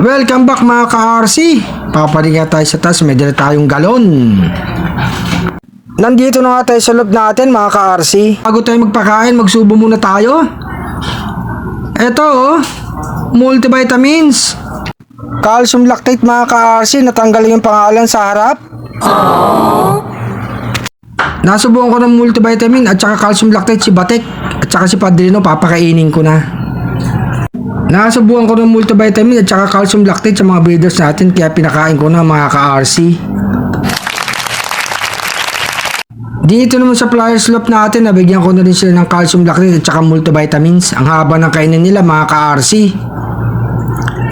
Welcome back mga ka-RC. Papalinga tayo sa taas, may dala tayong galon. Nandito na nga tayo sa loob natin mga ka-RC. Bago tayo magpakain, magsubo muna tayo. Eto multivitamins. Calcium lactate mga ka-RC, natanggal yung pangalan sa harap. Nasubukan ko ng multivitamin at saka calcium lactate si Batek at saka si Padrino, papakainin ko na. Nasubukan ko ng multivitamin at saka calcium lactate sa mga breeders natin, kaya pinakain ko na mga ka-RC. Dito naman sa flyers loop natin, nabigyan ko na rin sila ng calcium lactate at saka multivitamins. Ang haba ng kainin nila mga ka-RC.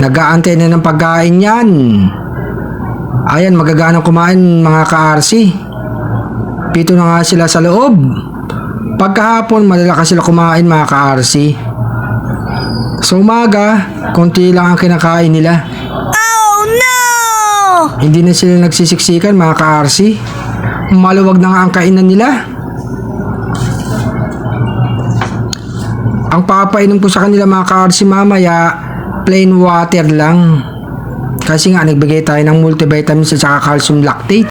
Nag-aantay na ng pagkain yan. Ayan, magaganang kumain mga ka-RC. Pito na nga sila sa loob. Pagkahapon, malalakas sila kumain mga ka-RC. Sa umaga, konti lang ang kinakain nila. Oh no! Hindi na sila nagsisiksikan mga ka-RC. Maluwag na nga ang kainan nila. Ang papainom ko sa kanila mga ka-RC mamaya, plain water lang. Kasi nga nagbigay tayo ng multivitamins at saka calcium lactate.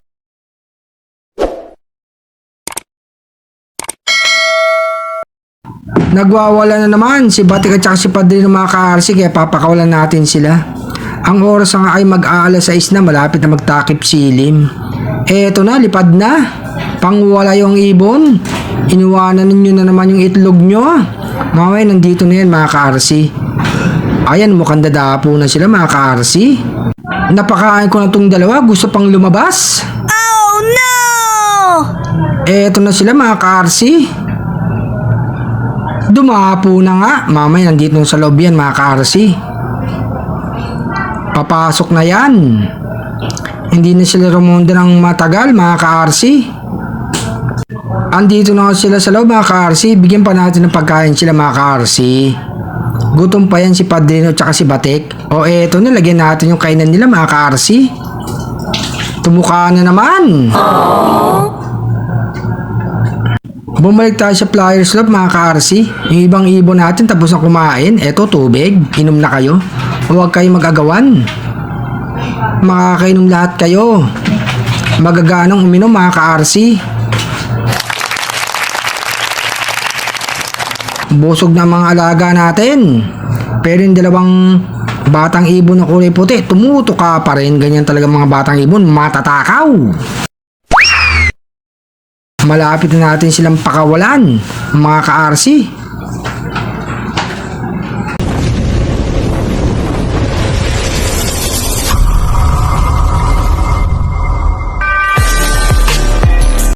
Nagwawala na naman si Batik at saka si Padrino mga ka-RC, kaya papakawalan natin sila. Ang oras nga ay mag-aalas 6 na, malapit na magtakip silim. Eto na, lipad na. Pangwala yung ibon. Iniwanan ninyo na naman yung itlog nyo. Mamaya nandito na yan mga ka-RC. Ayan, mukhang dadapo na sila mga ka-RC. Napakain ko na itong dalawa, gusto pang lumabas. Oh no! Eto na sila mga ka-RC. Dumapo na nga. Mamaya nandito sa loob yan mga ka-RC. Papasok na yan. Hindi na sila rumonda ng matagal mga ka-RC. Andito na sila sa loob mga ka-RC. Bigyan pa natin ng pagkain sila mga ka-RC. Gutom pa yan si Padrino at si Batik. O eto na, lagyan natin yung kainan nila mga ka-RC. Tumukha na naman. Bumalik tayo sa flyers loop mga ka-RC. Yung ibang ibon natin tapos na kumain. Eto, tubig. Inom na kayo. Huwag kayo mag-agawan. Makakainom lahat kayo. Magaganong uminom mga ka-RC. Busog na mga alaga natin. Pero yung dalawang batang ibon na kulay puti, tumutuka pa rin. Ganyan talaga mga batang ibon, matatakaw. Malapit na natin silang pakawalan mga ka-RC.